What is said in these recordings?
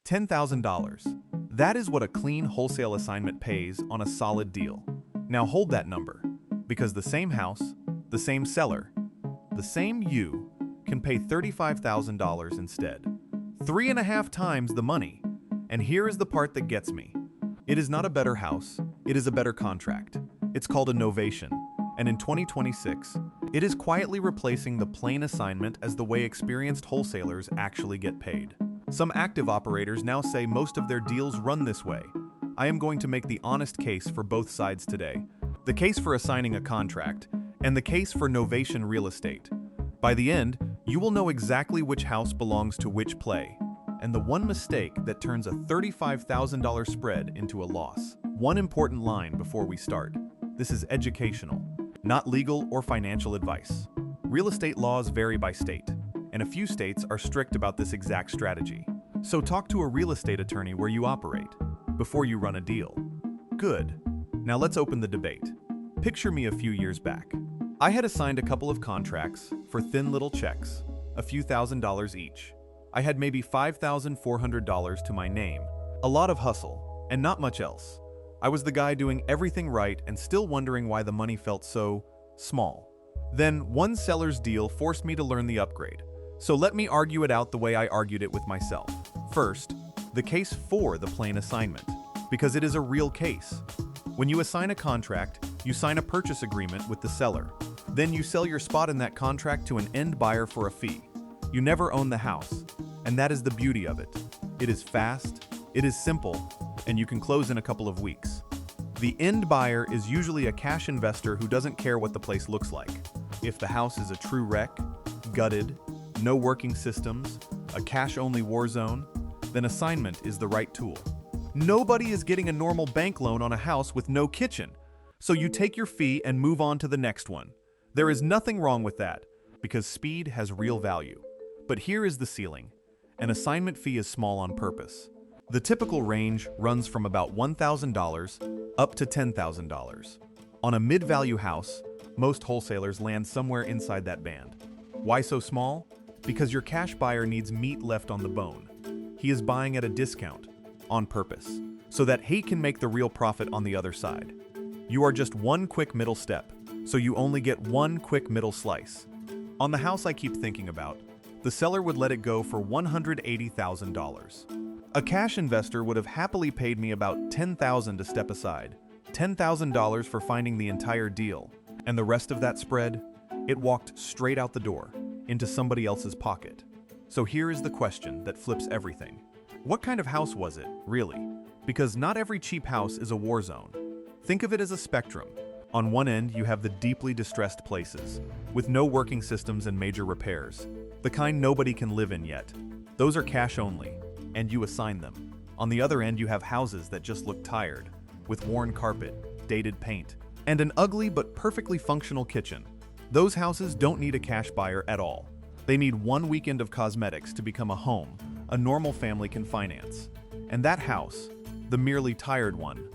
$10,000. That is what a clean wholesale assignment pays on a solid deal. Now hold that number, because the same house, the same seller, the same you can pay $35,000 instead. 3.5 times the money. And here is the part that gets me. It is not a better house, it is a better contract. It's called a novation, and in 2026, it is quietly replacing the plain assignment as the way experienced wholesalers actually get paid. Some active operators now say most of their deals run this way. I am going to make the honest case for both sides today. The case for assigning a contract, and the case for novation real estate. By the end, you will know exactly which house belongs to which play, and the one mistake that turns a $35,000 spread into a loss. One important line before we start. This is educational, not legal or financial advice. Real estate laws vary by state, and a few states are strict about this exact strategy. So talk to a real estate attorney where you operate before you run a deal. Good. Now let's open the debate. Picture me a few years back. I had assigned a couple of contracts for thin little checks, a few $1,000s each. I had maybe $5,400 to my name, a lot of hustle, and not much else. I was the guy doing everything right and still wondering why the money felt so small. Then one seller's deal forced me to learn the upgrade. So let me argue it out the way I argued it with myself. First, the case for the plain assignment, because it is a real case. When you assign a contract, you sign a purchase agreement with the seller. Then you sell your spot in that contract to an end buyer for a fee. You never own the house, and that is the beauty of it. It is fast, it is simple, and you can close in a couple of weeks. The end buyer is usually a cash investor who doesn't care what the place looks like. If the house is a true wreck, gutted, no working systems, a cash-only war zone, then assignment is the right tool. Nobody is getting a normal bank loan on a house with no kitchen, so you take your fee and move on to the next one. There is nothing wrong with that, because speed has real value. But here is the ceiling. An assignment fee is small on purpose. The typical range runs from about $1,000 up to $10,000. On a mid-value house, most wholesalers land somewhere inside that band. Why so small? Because your cash buyer needs meat left on the bone. He is buying at a discount, on purpose, so that he can make the real profit on the other side. You are just one quick middle step, so you only get one quick middle slice. On the house I keep thinking about, the seller would let it go for $180,000. A cash investor would have happily paid me about $10,000 to step aside, $10,000 for finding the entire deal, and the rest of that spread, it walked straight out the door, into somebody else's pocket. So here is the question that flips everything. What kind of house was it, really? Because not every cheap house is a war zone. Think of it as a spectrum. On one end, you have the deeply distressed places, with no working systems and major repairs, the kind nobody can live in yet. Those are cash only, and you assign them. On the other end, you have houses that just look tired, with worn carpet, dated paint, and an ugly but perfectly functional kitchen. Those houses don't need a cash buyer at all. They need one weekend of cosmetics to become a home a normal family can finance. And that house, the merely tired one,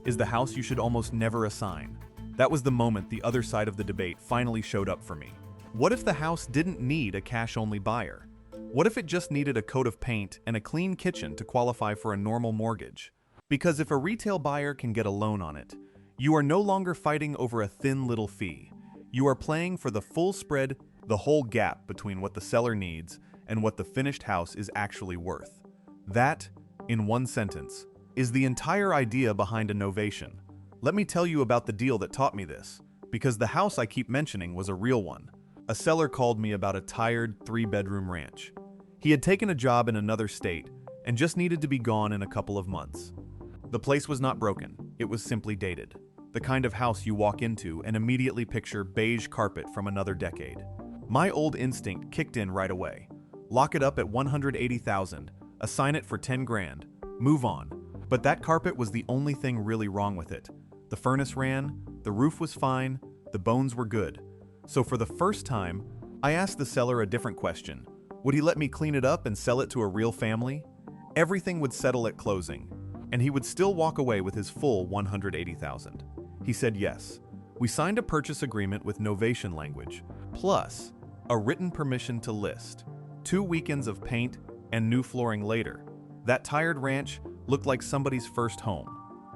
is the house you should almost never assign. That was the moment the other side of the debate finally showed up for me. What if the house didn't need a cash-only buyer? What if it just needed a coat of paint and a clean kitchen to qualify for a normal mortgage? Because if a retail buyer can get a loan on it, you are no longer fighting over a thin little fee. You are playing for the full spread, the whole gap between what the seller needs and what the finished house is actually worth. That, in one sentence, is the entire idea behind a novation. Let me tell you about the deal that taught me this, because the house I keep mentioning was a real one. A seller called me about a tired 3-bedroom ranch. He had taken a job in another state and just needed to be gone in a couple of months. The place was not broken, it was simply dated. The kind of house you walk into and immediately picture beige carpet from another decade. My old instinct kicked in right away. Lock it up at $180,000, assign it for $10 grand, move on. But that carpet was the only thing really wrong with it. The furnace ran, the roof was fine, the bones were good. So for the first time, I asked the seller a different question. Would he let me clean it up and sell it to a real family? Everything would settle at closing, and he would still walk away with his full $180,000. He said yes. We signed a purchase agreement with Novation language, plus a written permission to list. 2 weekends of paint and new flooring later, That tired ranch looked like somebody's first home.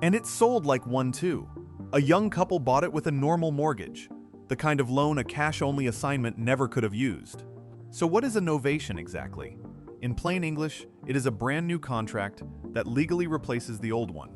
And it sold like one too. A young couple bought it with a normal mortgage, the kind of loan a cash-only assignment never could have used. So what is a novation exactly? In plain English, it is a brand new contract that legally replaces the old one.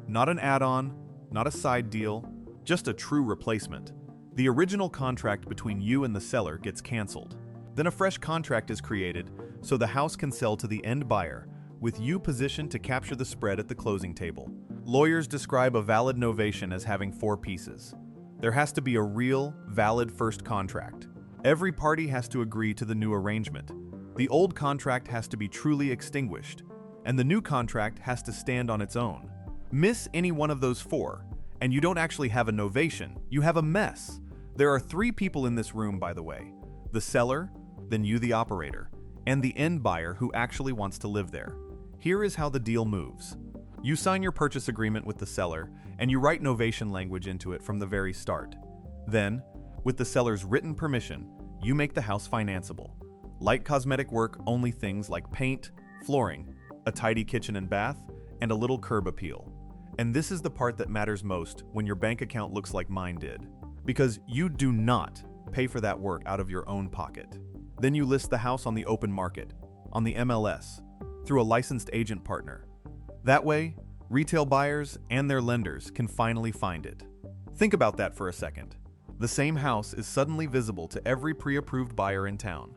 Not an add-on, not a side deal, just a true replacement. The original contract between you and the seller gets canceled. Then a fresh contract is created so the house can sell to the end buyer, with you positioned to capture the spread at the closing table. Lawyers describe a valid novation as having 4 pieces. There has to be a real, valid first contract. Every party has to agree to the new arrangement. The old contract has to be truly extinguished, and the new contract has to stand on its own. Miss any one of those 4, and you don't actually have a novation, you have a mess. There are 3 people in this room, by the way. The seller, then you the operator, and the end buyer who actually wants to live there. Here is how the deal moves. You sign your purchase agreement with the seller, and you write novation language into it from the very start. Then, with the seller's written permission, you make the house financeable. Light cosmetic work, only things like paint, flooring, a tidy kitchen and bath, and a little curb appeal. And this is the part that matters most when your bank account looks like mine did. Because you do not pay for that work out of your own pocket. Then you list the house on the open market, on the MLS, through a licensed agent partner. That way, retail buyers and their lenders can finally find it. Think about that for a second. The same house is suddenly visible to every pre-approved buyer in town.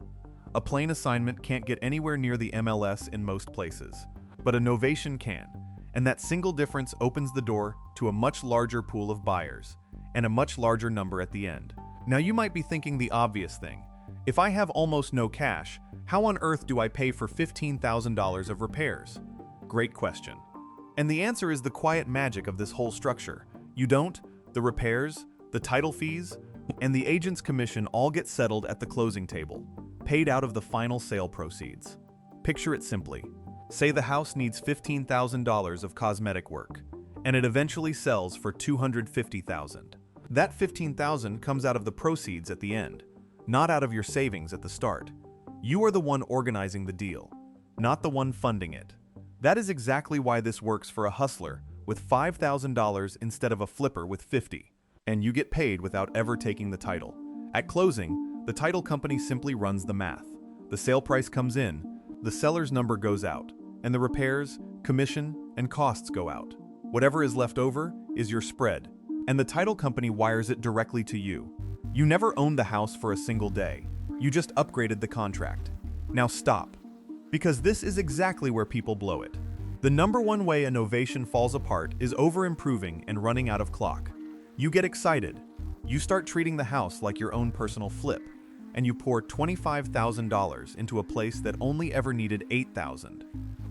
A plain assignment can't get anywhere near the MLS in most places, but a novation can, and that single difference opens the door to a much larger pool of buyers, and a much larger number at the end. Now you might be thinking the obvious thing. If I have almost no cash, how on earth do I pay for $15,000 of repairs? Great question. And the answer is the quiet magic of this whole structure. You don't, the repairs, the title fees, and the agent's commission all get settled at the closing table, paid out of the final sale proceeds. Picture it simply. Say the house needs $15,000 of cosmetic work, and it eventually sells for $250,000. That $15,000 comes out of the proceeds at the end, not out of your savings at the start. You are the one organizing the deal, not the one funding it. That is exactly why this works for a hustler with $5,000 instead of a flipper with $50, and you get paid without ever taking the title. At closing, the title company simply runs the math. The sale price comes in, the seller's number goes out, and the repairs, commission, and costs go out. Whatever is left over is your spread, and the title company wires it directly to you. You never owned the house for a single day. You just upgraded the contract. Now stop, because this is exactly where people blow it. The number one way a novation falls apart is over-improving and running out of clock. You get excited. You start treating the house like your own personal flip, and you pour $25,000 into a place that only ever needed $8,000.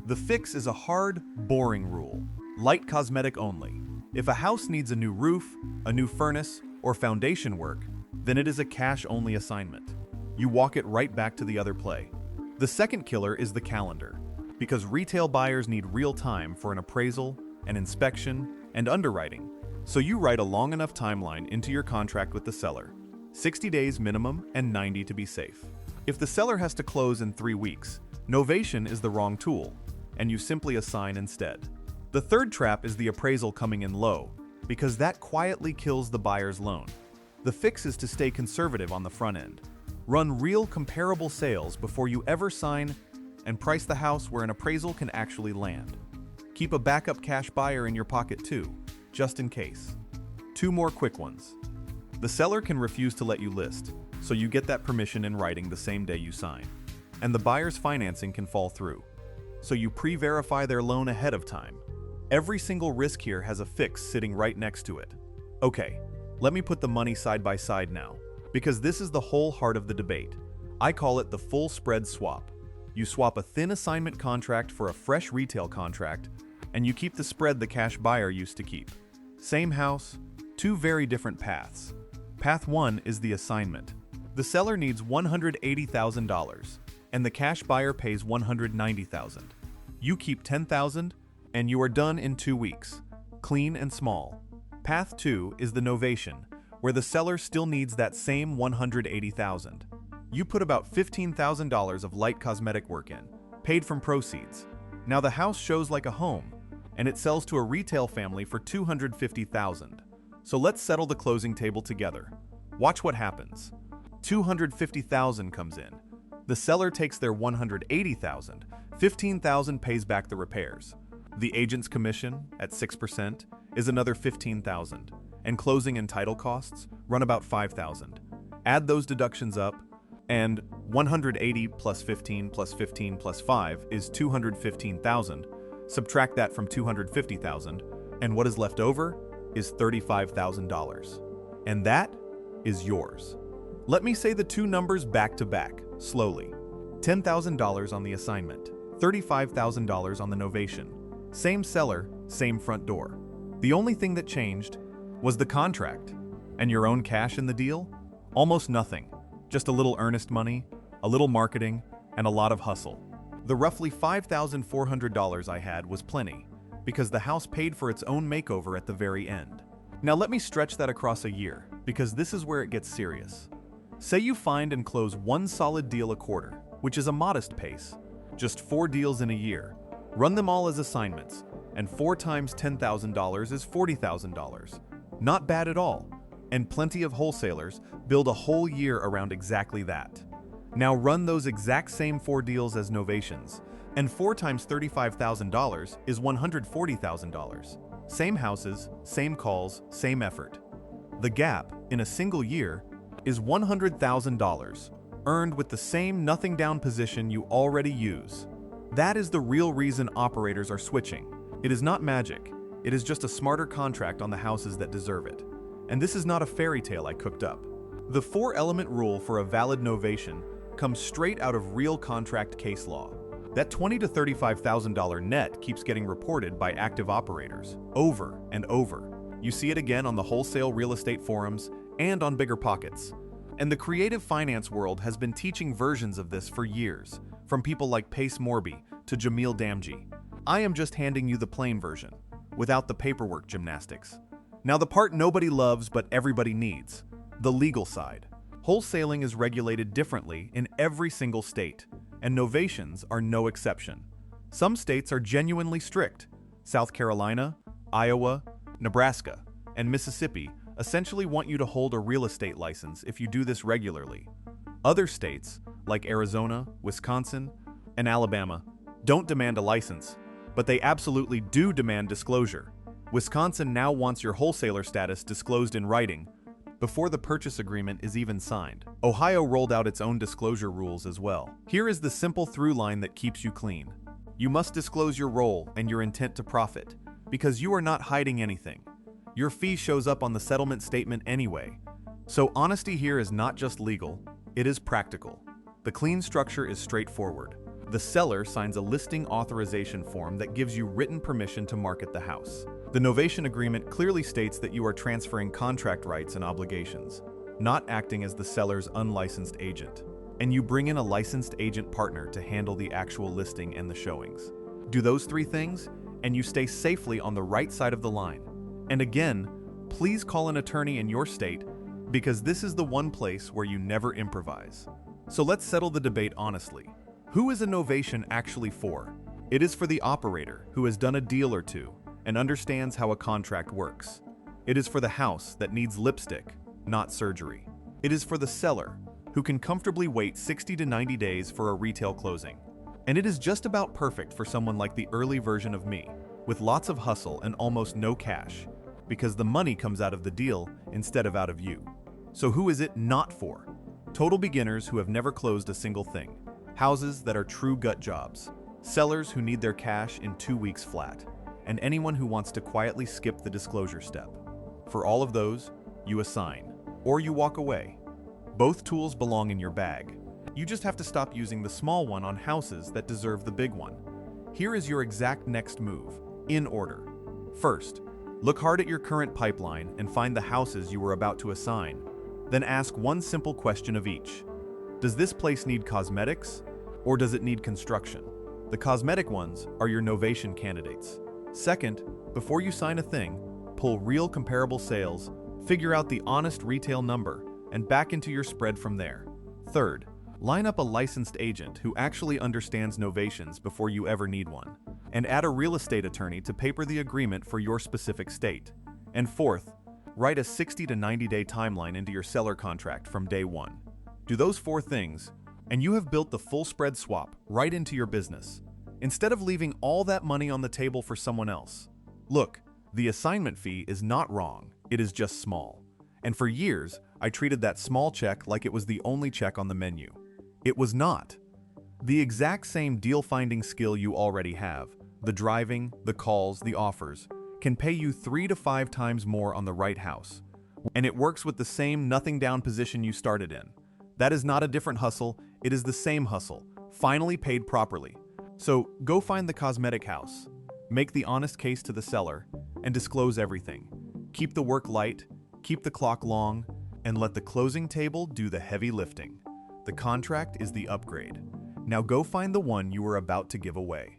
The fix is a hard, boring rule. Light cosmetic only. If a house needs a new roof, a new furnace, or foundation work, then it is a cash-only assignment. You walk it right back to the other play. The second killer is the calendar, because retail buyers need real time for an appraisal, an inspection, and underwriting, so you write a long enough timeline into your contract with the seller. 60 days minimum and 90 to be safe. If the seller has to close in 3 weeks, novation is the wrong tool, and you simply assign instead. The third trap is the appraisal coming in low, because that quietly kills the buyer's loan. The fix is to stay conservative on the front end. Run real comparable sales before you ever sign, and price the house where an appraisal can actually land. Keep a backup cash buyer in your pocket too, just in case. 2 more quick ones. The seller can refuse to let you list, so you get that permission in writing the same day you sign. And the buyer's financing can fall through, so you pre-verify their loan ahead of time. Every single risk here has a fix sitting right next to it. Okay, let me put the money side by side now, because this is the whole heart of the debate. I call it the full spread swap. You swap a thin assignment contract for a fresh retail contract, and you keep the spread the cash buyer used to keep. Same house, 2 very different paths. Path 1 is the assignment. The seller needs $180,000, and the cash buyer pays $190,000. You keep $10,000, and you are done in 2 weeks, clean and small. Path 2 is the novation, where the seller still needs that same $180,000. You put about $15,000 of light cosmetic work in, paid from proceeds. Now the house shows like a home, and it sells to a retail family for $250,000. So let's settle the closing table together. Watch what happens. $250,000 comes in. The seller takes their $180,000. $15,000 pays back the repairs. The agent's commission, at 6%, is another $15,000, and closing and title costs run about $5,000. Add those deductions up, and 180 plus 15 plus 15 plus 5 is $215,000. Subtract that from $250,000, and what is left over is $35,000. And that is yours. Let me say the two numbers back to back, slowly. $10,000 on the assignment, $35,000 on the novation. Same seller, same front door. The only thing that changed was the contract. And your own cash in the deal? Almost nothing. Just a little earnest money, a little marketing, and a lot of hustle. The roughly $5,400 I had was plenty, because the house paid for its own makeover at the very end. Now let me stretch that across a year, because this is where it gets serious. Say you find and close one solid deal a quarter, which is a modest pace, just 4 deals in a year. Run them all as assignments, and 4 times $10,000 is $40,000. Not bad at all, and plenty of wholesalers build a whole year around exactly that. Now run those exact same 4 deals as novations, and 4 times $35,000 is $140,000. Same houses, same calls, same effort. The gap, in a single year, is $100,000, earned with the same nothing down position you already use. That is the real reason operators are switching. It is not magic. It is just a smarter contract on the houses that deserve it. And this is not a fairy tale I cooked up. The 4-element rule for a valid novation comes straight out of real contract case law. That $20,000 to $35,000 net keeps getting reported by active operators, over and over. You see it again on the wholesale real estate forums and on Bigger Pockets. And the creative finance world has been teaching versions of this for years, from people like Pace Morby to Jamil Damji. I am just handing you the plain version, without the paperwork gymnastics. Now the part nobody loves but everybody needs, the legal side. Wholesaling is regulated differently in every single state, and novations are no exception. Some states are genuinely strict. South Carolina, Iowa, Nebraska, and Mississippi essentially want you to hold a real estate license if you do this regularly. Other states, like Arizona, Wisconsin, and Alabama, don't demand a license, but they absolutely do demand disclosure. Wisconsin now wants your wholesaler status disclosed in writing before the purchase agreement is even signed. Ohio rolled out its own disclosure rules as well. Here is the simple through line that keeps you clean. You must disclose your role and your intent to profit, because you are not hiding anything. Your fee shows up on the settlement statement anyway. So honesty here is not just legal, it is practical. The clean structure is straightforward. The seller signs a listing authorization form that gives you written permission to market the house. The novation agreement clearly states that you are transferring contract rights and obligations, not acting as the seller's unlicensed agent. And you bring in a licensed agent partner to handle the actual listing and the showings. Do those 3 things, and you stay safely on the right side of the line. And again, please call an attorney in your state, because this is the one place where you never improvise. So let's settle the debate honestly. Who is a novation actually for? It is for the operator who has done a deal or two and understands how a contract works. It is for the house that needs lipstick, not surgery. It is for the seller who can comfortably wait 60 to 90 days for a retail closing. And it is just about perfect for someone like the early version of me, with lots of hustle and almost no cash, because the money comes out of the deal instead of out of you. So who is it not for? Total beginners who have never closed a single thing. Houses that are true gut jobs. Sellers who need their cash in 2 weeks flat. And anyone who wants to quietly skip the disclosure step. For all of those, you assign, or you walk away. Both tools belong in your bag. You just have to stop using the small one on houses that deserve the big one. Here is your exact next move, in order. First, look hard at your current pipeline and find the houses you are about to assign. Then ask one simple question of each. Does this place need cosmetics, or does it need construction? The cosmetic ones are your novation candidates. Second, before you sign a thing, pull real comparable sales, figure out the honest retail number, and back into your spread from there. Third, line up a licensed agent who actually understands novations before you ever need one. And add a real estate attorney to paper the agreement for your specific state. And fourth, write a 60 to 90-day timeline into your seller contract from day one. Do those 4 things, and you have built the full spread swap right into your business, instead of leaving all that money on the table for someone else. Look, the assignment fee is not wrong, it is just small. And for years, I treated that small check like it was the only check on the menu. It was not. The exact same deal-finding skill you already have, the driving, the calls, the offers, can pay you 3 to 5 times more on the right house. And it works with the same nothing down position you started in. That is not a different hustle, it is the same hustle, finally paid properly. So go find the cosmetic house, make the honest case to the seller, and disclose everything. Keep the work light, keep the clock long, and let the closing table do the heavy lifting. The contract is the upgrade. Now go find the one you were about to give away.